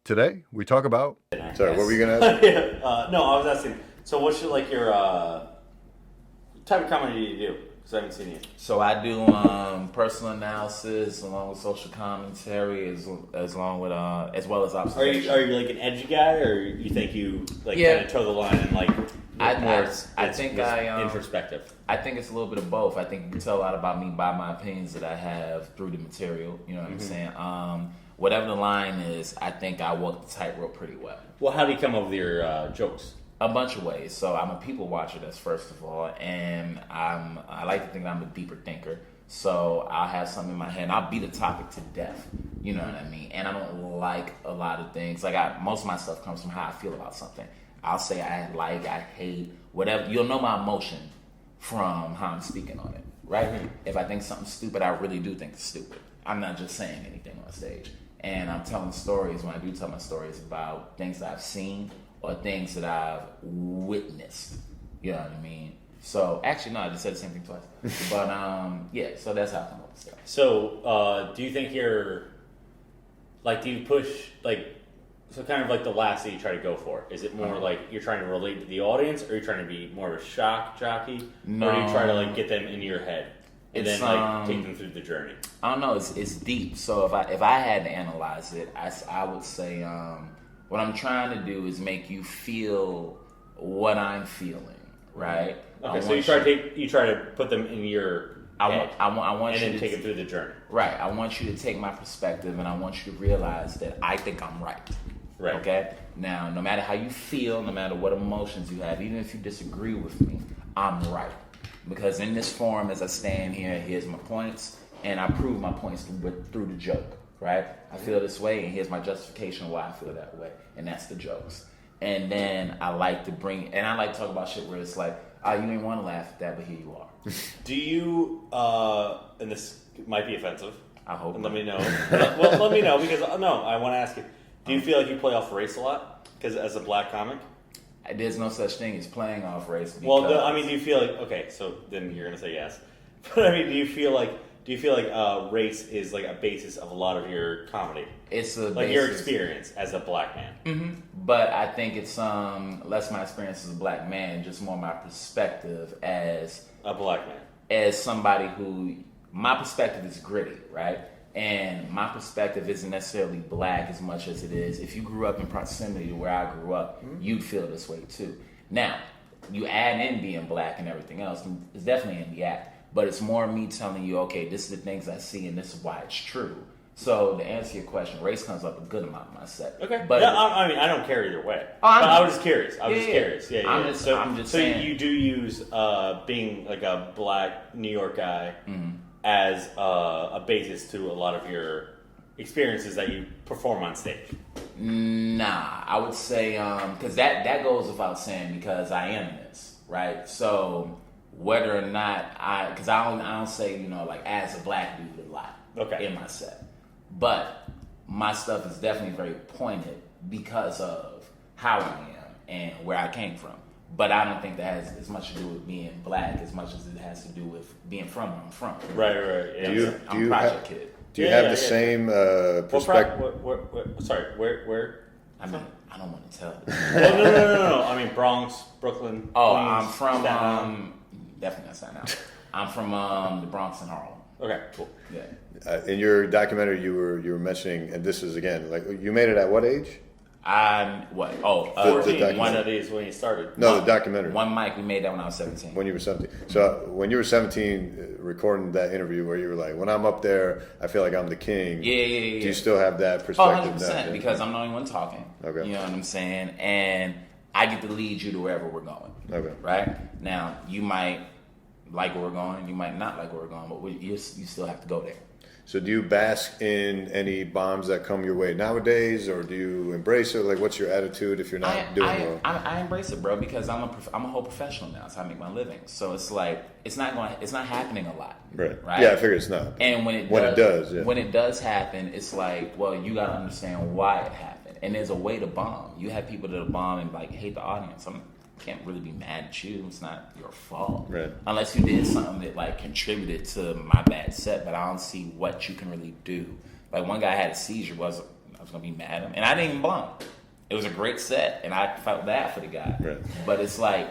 Today we talk about. Sorry, what were you gonna ask? No, I was asking. So, what's your type of comedy do you do? Because I haven't seen you. So I do personal analysis along with social commentary, as well as observation. Are you like an edgy guy, or you think you kind of toe the line and introspective? I think it's a little bit of both. I think you can tell a lot about me by my opinions that I have through the material. You know what I'm saying? Whatever the line is, I think I walk the tightrope pretty well. Well, how do you come up with your jokes? A bunch of ways. So I'm a people watcher, that's first of all, and I like to think that I'm a deeper thinker. So I'll have something in my head, and I'll beat a topic to death. You know what I mean? And I don't like a lot of things. Most of my stuff comes from how I feel about something. I'll say I like, I hate, whatever. You'll know my emotion from how I'm speaking on it, right? If I think something's stupid, I really do think it's stupid. I'm not just saying anything on stage. And I'm telling stories, when I do tell my stories, about things that I've seen or things that I've witnessed. You know what I mean? So, actually, no, I just said the same thing twice. But, so that's how I come up with stuff. So, do you think you're, do you push, so kind of like the last that you try to go for? Is it more like you're trying to relate to the audience, or are you trying to be more of a shock jockey? No. Or do you try to, get them into your head? And then take them through the journey. I don't know. It's deep. So if I had to analyze it, I would say what I'm trying to do is make you feel what I'm feeling, right? Okay, so you try to put them in your head. I want and you then to take them through the journey. Right. I want you to take my perspective, and I want you to realize that I think I'm right. Right. Okay. Now, no matter how you feel, no matter what emotions you have, even if you disagree with me, I'm right. Because in this forum, as I stand here, here's my points, and I prove my points through the joke, right? I feel this way, and here's my justification why I feel that way, and that's the jokes. And then I like to talk about shit where it's like, oh, you didn't want to laugh at that, but here you are. Do you, and this might be offensive. I hope. And let me know. Well, let me know, because, I want to ask you, do you feel like you play off race a lot? Because as a black comic? There's no such thing as playing off race. Well, do you feel like, okay, so then you're gonna say yes, but do you feel like race is like a basis of a lot of your comedy? It's a basis. Your experience as a black man. Mm-hmm. But I think it's less my experience as a black man, just more my perspective as a black man, as somebody who my perspective is gritty, right? And my perspective isn't necessarily black as much as it is. If you grew up in proximity to where I grew up, you'd feel this way too. Now, you add in being black and everything else, it's definitely in the act. But it's more me telling you, okay, this is the things I see and this is why it's true. So to answer your question, race comes up a good amount in my set. Okay. But I don't care either way. I was just curious. Yeah. I'm just saying. So you do use being like a black New York guy as a basis to a lot of your experiences that you perform on stage? Nah, I would say, because that goes without saying, because I am this, right? So whether or not because I don't say, as a black dude a lot in my set. But my stuff is definitely very pointed because of how I am and where I came from. But I don't think that has as much to do with being black as much as it has to do with being from where I'm from. Right. Yeah. I'm a project kid. Do you have the same perspective? Sorry, where? I mean, I don't want to tell. No. I mean, Bronx, Brooklyn. Oh, Queens, I'm from Staten definitely not Staten Island. I'm from the Bronx and Harlem. Okay, cool. Yeah. In your documentary, you were mentioning, and this is again, like, you made it at what age? I'm what? 14. One of these when you started. No, the documentary. One mic. We made that when I was 17. When you were 17. So when you were 17, recording that interview where you were like, when I'm up there, I feel like I'm the king. Yeah. Do you still have that perspective? 100%, because I'm the only one talking. Okay. You know what I'm saying? And I get to lead you to wherever we're going. Okay. Right? Now, you might like where we're going. You might not like where we're going, but you still have to go there. So do you bask in any bombs that come your way nowadays, or do you embrace it? Like, what's your attitude if you're not doing well? I embrace it, bro, because I'm a whole professional now. It's how I make my living. So it's like it's not happening a lot. Right. Yeah, I figure it's not. And when it does happen, it's like, well, you got to understand why it happened. And there's a way to bomb. You have people that bomb and like hate the audience. Can't really be mad at you. It's not your fault. Right. Unless you did something that like contributed to my bad set, but I don't see what you can really do. Like one guy had a seizure. I was was going to be mad at him. And I didn't even bum. It was a great set, and I felt bad for the guy. Right. But it's like,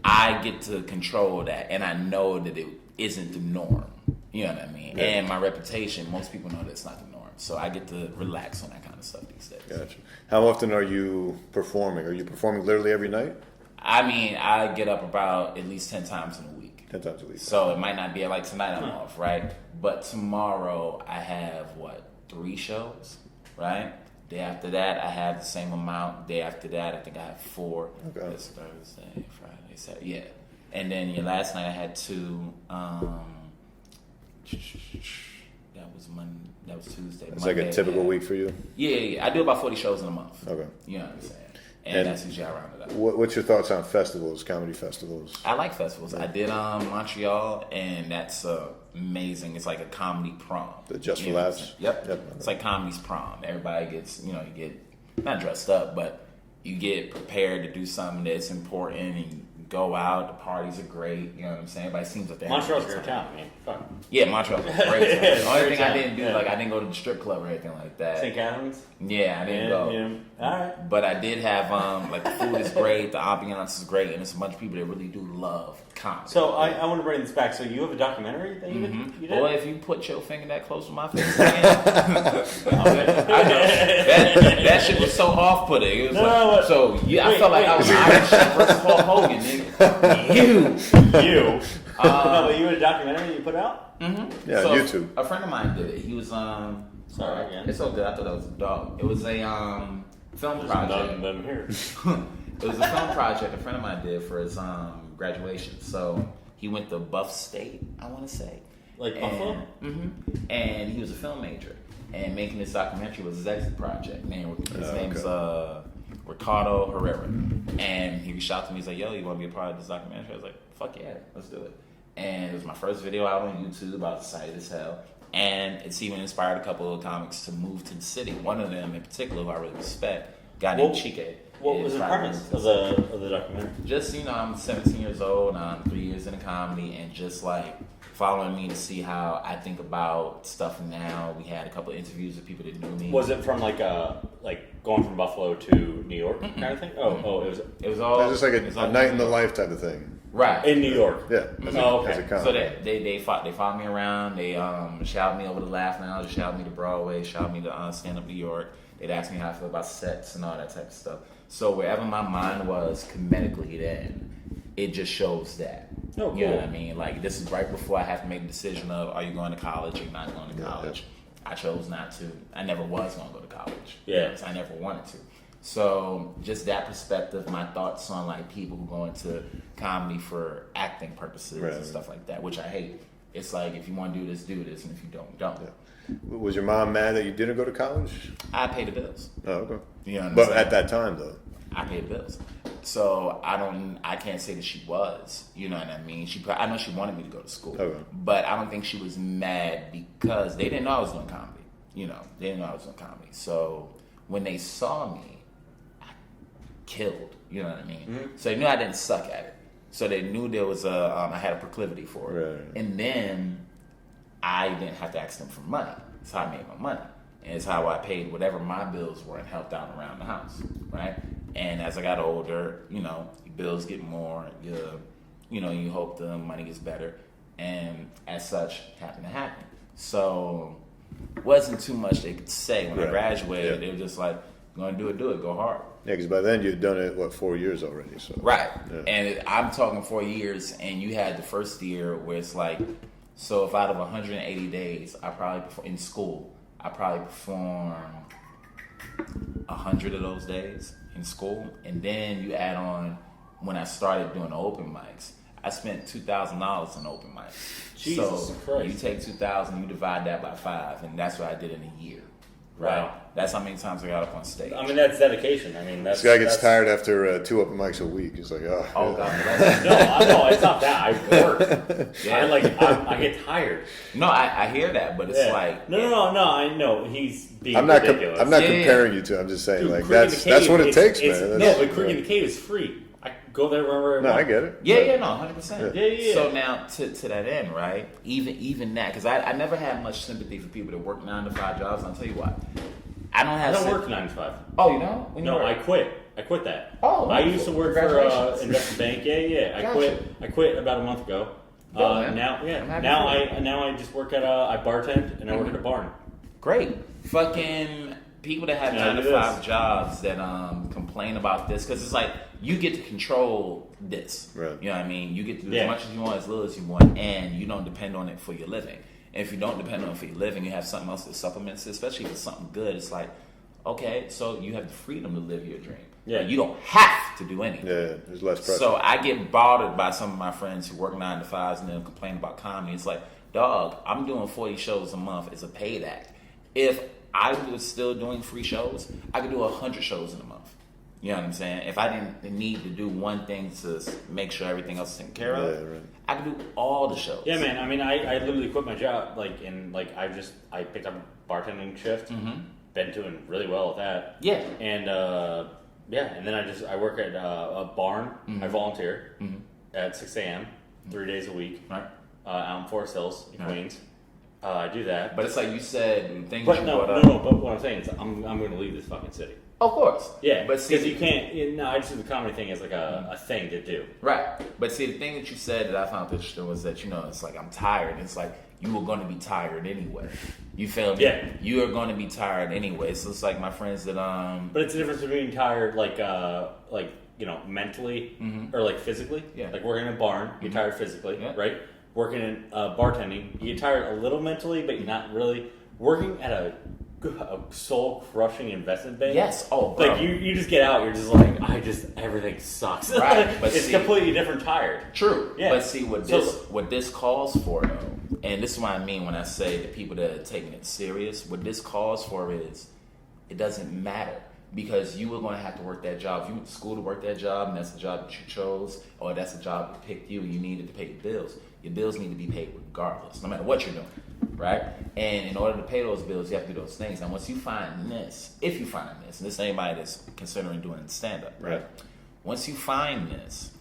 I get to control that, and I know that it isn't the norm. You know what I mean? Yeah. And my reputation, most people know that's not the norm. So I get to relax on that kind of stuff these days. Gotcha. How often are you performing? Are you performing literally every night? I mean, I get up about at least 10 times in a week. 10 times a week. So it might not be like tonight I'm off, right? But tomorrow I have, 3 shows, right? Day after that I have the same amount. Day after that I think I have 4. Okay. It's Thursday, Friday, Saturday. Yeah. And then last night I had 2. That was Monday. That was Tuesday. It's Monday, like a typical week for you? Yeah. I do about 40 shows in a month. Okay. You know what I'm saying? And that's usually I round it up. What's your thoughts on festivals, comedy festivals? I like festivals. I did Montreal, and that's amazing. It's like a comedy prom. The Just for Laughs? Yep. It's like comedy's prom. Everybody gets, you get not dressed up, but you get prepared to do something that's important, and you go out. The parties are great. You know what I'm saying? Everybody seems like they're Montreal's a great town, man. Fuck. Yeah, Montreal's a great town. The only thing I didn't do, I didn't go to the strip club or anything like that. St. Catharines? Yeah, I didn't go. Yeah. All right. But I did have, the food is great, the ambiance is great, and it's a bunch of people that really do love comedy. So I want to bring this back. So you have a documentary that you did? Boy, if you put your finger that close to my face again, I know. That shit was so off-putting. It was I felt like I was Irish versus Hulk Hogan, nigga. You. No, but you had a documentary you put out? Mm-hmm. Yeah, so YouTube. A friend of mine did it. He was, sorry again. It's so good. I thought that was a dog. It was a film project. Them here. It was a film project a friend of mine did for his graduation. So he went to Buff State, I want to say. Like Buffalo? Mm-hmm. And he was a film major. And making this documentary was his exit project. His name's Ricardo Herrera. And he reached out to me. He's like, yo, you want to be a part of this documentary? I was like, fuck yeah, let's do it. And it was my first video out on YouTube. I was excited as hell. And it's even inspired a couple of comics to move to the city. One of them in particular, who I really respect, a guy named Chike. What was the premise of the documentary? Just, I'm 17 years old, and I'm 3 years into comedy, and just like following me to see how I think about stuff now. We had a couple of interviews with people that knew me. Was it from like going from Buffalo to New York kind of thing? It was all. It was just like a night in the life type of thing. Right. In New York. Yeah. Okay. So they followed me around. They shouted me over to Laugh Lounge, shouted me to Broadway, shouted me to Stand Up New York. They'd ask me how I feel about sets and all that type of stuff. So wherever my mind was comedically then, it just shows that. Oh, cool. You know what I mean? Like, this is right before I have to make a decision of, are you going to college or not going to college? Yeah. I chose not to. I never was going to go to college. Yeah. I never wanted to. So just that perspective, my thoughts on like people who go into comedy for acting purposes and stuff like that, which I hate. It's like, if you want to do this, and if you don't, don't. Yeah. Was your mom mad that you didn't go to college? I pay the bills. Oh, okay. You know what I'm but saying? At that time, though, I paid the bills. So I can't say that she was. You know what I mean? I know she wanted me to go to school, but I don't think she was mad because they didn't know I was doing comedy. They didn't know I was doing comedy. So when they saw me, I killed. You know what I mean? Mm-hmm. So they knew I didn't suck at it. So they knew there was I had a proclivity for it. Right. And then I didn't have to ask them for money. That's how I made my money. And it's how I paid whatever my bills were and helped out around the house, right? And as I got older, your bills get more. You hope the money gets better, and as such, it happened to happen. So, wasn't too much they could say when I graduated. They were just like, "Going to do it, go hard." Yeah, because by then you'd done it 4 years already. So right, and I'm talking 4 years, and you had the first year where it's like, so if out of 180 days, in school. I probably performed 100 of those days in school. And then you add on when I started doing the open mics, I spent $2,000 on open mics. Jesus Christ. You take 2,000, you divide that by 5, and that's what I did in a year. Right? Wow. That's how many times I got up on stage. I mean, that's dedication. This guy gets tired after 2 open mics a week. He's like, oh. Oh, God. No, it's not that. I work. Yeah. I get tired. No, I hear that, but it's like... No, I know. He's being ridiculous. I'm not comparing you to. I'm just saying, that's what it takes, man. But Creek in the Cave is free. I go there whenever I want. No, I get it. Yeah, no, 100%. Yeah. So now, to that end, right, even that, because I never had much sympathy for people that work 9 to 5 jobs, and I'll tell you why. I don't have. I don't work 9 to 5. Oh, you know? No, I quit. I quit that. Oh, I used to work for investment bank. Yeah. I quit about a month ago. Now I just work at I bartend and I work at a barn. Great. Fucking people that have 9 to 5 jobs that complain about this, because it's like you get to control this. Right. You know what I mean? You get to do as much as you want, as little as you want, and you don't depend on it for your living. And if you don't depend on it for your living, you have something else that supplements it, especially if it's something good. It's like, okay, so you have the freedom to live your dream. Yeah. Like, you don't have to do anything. Yeah, there's less pressure. So I get bothered by some of my friends who work 9 to 5s and then complain about comedy. It's like, dog, I'm doing 40 shows a month. It's a paid act. If I was still doing free shows, I could do 100 shows in a month. You know what I'm saying? If I didn't need to do one thing to make sure everything else is taken care of, right. I could do all the shows. Yeah, man. I mean, I literally quit my job. I picked up a bartending shift. Mm-hmm. Been doing really well with that. Yeah. And and then I work at a barn. Mm-hmm. I volunteer at 6 a.m. 3 days a week. Right. Out in Forest Hills in Queens. I do that. But it's like you said, things. But but what I'm saying is, I'm going to leave this fucking city. Of course. Yeah, but because you can't. I just see the comedy thing as like a thing to do. Right. But see, the thing that you said that I found interesting was that it's like I'm tired. It's like you were going to be tired anyway. You feel me? Yeah. You are going to be tired anyway. So it's like my friends that But it's the difference between tired, mentally or like physically. Yeah. Like working in a barn, you're tired physically, right? Working in bartending, you get tired a little mentally, but you're not really. Working at a soul-crushing investment bank. Yes. Oh, bro. Like you just get out, you're just like, everything sucks. Right. But it's completely different tired. True. Yeah. But see what this calls for though, and this is what I mean when I say the people that are taking it serious. What this calls for is, it doesn't matter. Because you were going to have to work that job. If you went to school to work that job, and that's the job that you chose, or that's the job that picked you, and you needed to pay your bills. Your bills need to be paid regardless, no matter what you're doing, right? And in order to pay those bills, you have to do those things. And once you find this, if you find this, and this is anybody that's considering doing stand-up, right? Once you find this,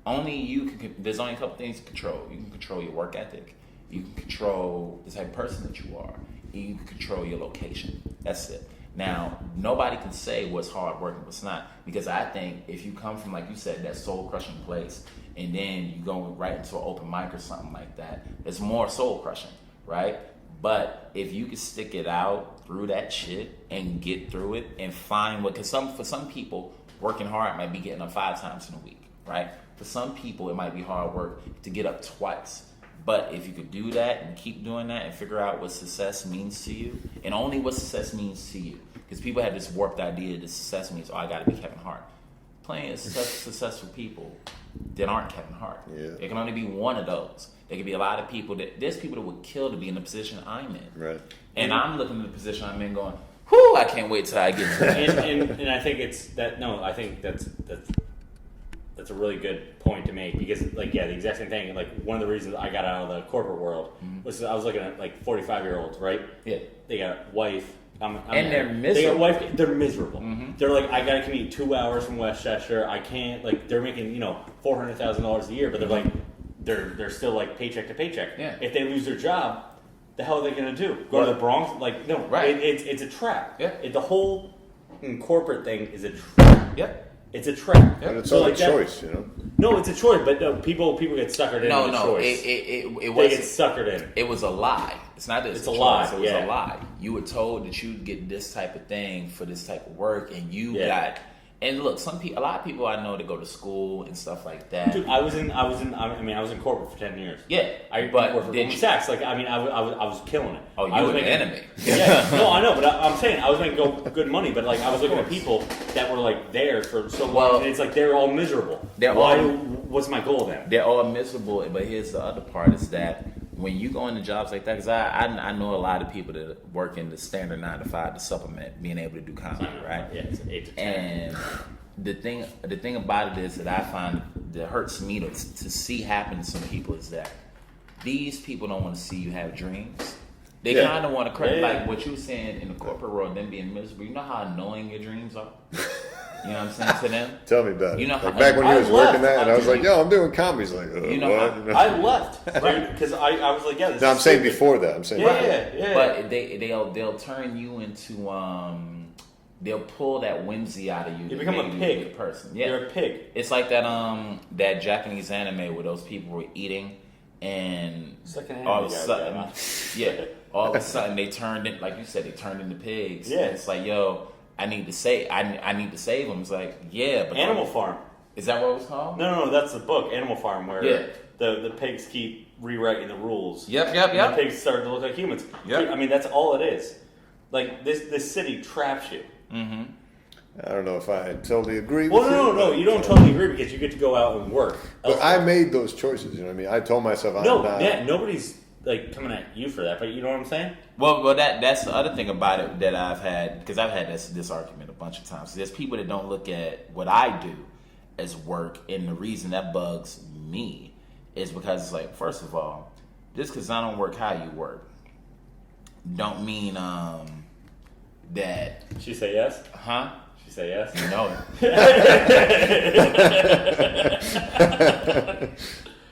only you can. There's only a couple things to control. You can control your work ethic. You can control the type of person that you are. You can control your location. That's it. Now, nobody can say what's hard work and what's not, because I think if you come from, like you said, that soul-crushing place, and then you go right into an open mic or something like that, it's more soul-crushing, right? But if you can stick it out through that shit and get through it and find because for some people, working hard might be getting up 5 times in a week, right? For some people, it might be hard work to get up twice. But if you could do that and keep doing that and figure out what success means to you, and only what success means to you, because people have this warped idea that success means, I got to be Kevin Hart. Plenty of successful people that aren't Kevin Hart. Yeah. There can only be one of those. There could be a lot of people there's people that would kill to be in the position I'm in. Right. And I'm looking at the position I'm in going, whoo, I can't wait till I get to that. and I think it's that, no, I think that's a really good point to make, because the exact same thing. Like, one of the reasons I got out of the corporate world was I was looking at 45-year-olds, right? Yeah. They got a wife. They're miserable. They got a wife. They're miserable. Mm-hmm. They're like, I gotta commute 2 hours from Westchester. I can't. Like, they're making $400,000 a year, but they're like, they're still like paycheck to paycheck. Yeah. If they lose their job, the hell are they gonna do? Go to the Bronx? Like, no. Right. It's a trap. Yeah. The whole corporate thing is a trap. Yep. It's a trap. And it's all a choice, No, it's a choice, but no, people get suckered in. No, choice. It they get suckered in. It was a lie. It's not that it's a lie. It was a lie. You were told that you'd get this type of thing for this type of work, and you got. And look, a lot of people I know that go to school and stuff like that. Dude, I was in corporate for 10 years. Yeah, I worked for Saks. I was killing it. Oh, you were an enemy. Yeah, no, I know, but I'm saying I was making good money. But I was looking at people that were there for so long, and it's they're all miserable. What's my goal then? They're all miserable. But here's the other part: is that when you go into jobs like that, because I know a lot of people that work in the standard 9 to 5 to supplement being able to do comedy, right? Yeah, it's 8 to 10. And the thing about it is that I find that hurts me to see happen to some people is that these people don't want to see you have dreams. They kind of want to like what you were saying in the corporate world, them being miserable. You know how annoying your dreams are? You know what I'm saying to them? Tell me about it. You know, like back when you was working that, and I was like, "Yo, I'm doing comedy." He's like, you know, what? I left because I was like, "Yeah." This no, I'm is saying stupid. before that. I'm saying, Yeah. But they'll turn you into they'll pull that whimsy out of you. You become a pig. You a person. Yeah. You're a pig. It's like that Japanese anime where those people were eating, and all of a sudden, all of a sudden they turned it, like you said, they turned into pigs. Yeah. And it's like, yo, I need to save them. It's like, yeah, but Animal Farm. Is that what it was called? No, that's the book, Animal Farm, where the pigs keep rewriting the rules. Yep. And the pigs start to look like humans. Yep. I mean, that's all it is. Like, this city traps you. Mm-hmm. I don't know if I totally agree with you. No, you don't totally agree because you get to go out and work. But I made those choices, you know what I mean? I told myself I'm not. Yeah, nobody's like coming at you for that, but you know what I'm saying? Well, that's the other thing about it that I've had, because I've had this argument a bunch of times. There's people that don't look at what I do as work, and the reason that bugs me is because it's like, first of all, just because I don't work how you work, don't mean that. She say yes? Huh? She say yes? No.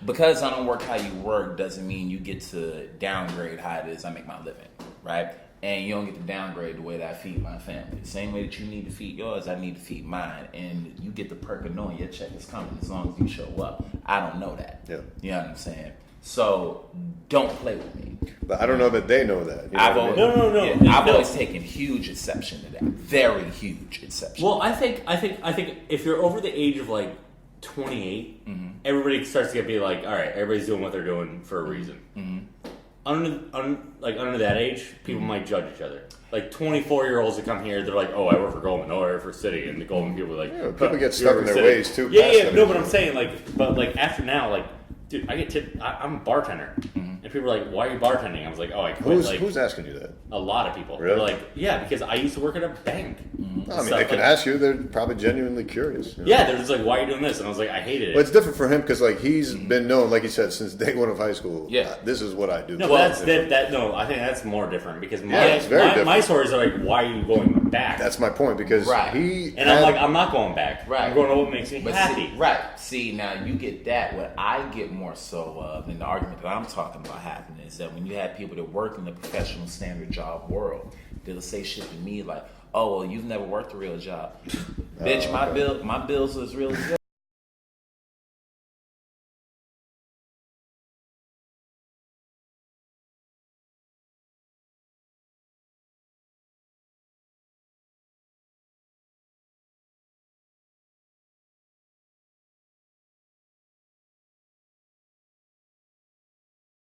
Because I don't work how you work doesn't mean you get to downgrade how it is I make my living, right? And you don't get to downgrade the way that I feed my family. The same way that you need to feed yours, I need to feed mine. And you get the perk of knowing your check is coming as long as you show up. I don't know that. Yeah. You know what I'm saying? So don't play with me. But I don't know that they know that. You know No. Yeah, I've always taken huge exception to that. Very huge exception. Well, I think if you're over the age of like 28, everybody starts to be like, all right, everybody's doing what they're doing for a reason. Under that age, people might judge each other. Like 24-year-olds that come here, they're like, "Oh, I work for Goldman. Oh, I work for City," and the Goldman people are like, people get stuck in their ways too. Yeah. No, but I'm saying but after now, like, dude, I get tipped. I'm a bartender, and people are like, "Why are you bartending?" I was like, "Oh, I quit." Who's asking you that? A lot of people. Really? They're like, yeah, because I used to work at a bank. I mean, they can ask you. They're probably genuinely curious. You know? Yeah, they're just like, "Why are you doing this?" And I was like, "I hated it." But it's different for him because, like, he's been known, like you said, since day one of high school. Yeah. This is what I do. No, but no, I think that's more different because it's very different. my stories are like, "Why are you going back?" That's my point because I'm like, I'm not going back. Right. I'm going to what makes me happy. See, now you get that. What I get more so of, and the argument that I'm talking about happening is that when you have people that work in the professional standard job world, they'll say shit to me like, "Oh, well, you've never worked a real job." Bitch, my bills are as real as yours.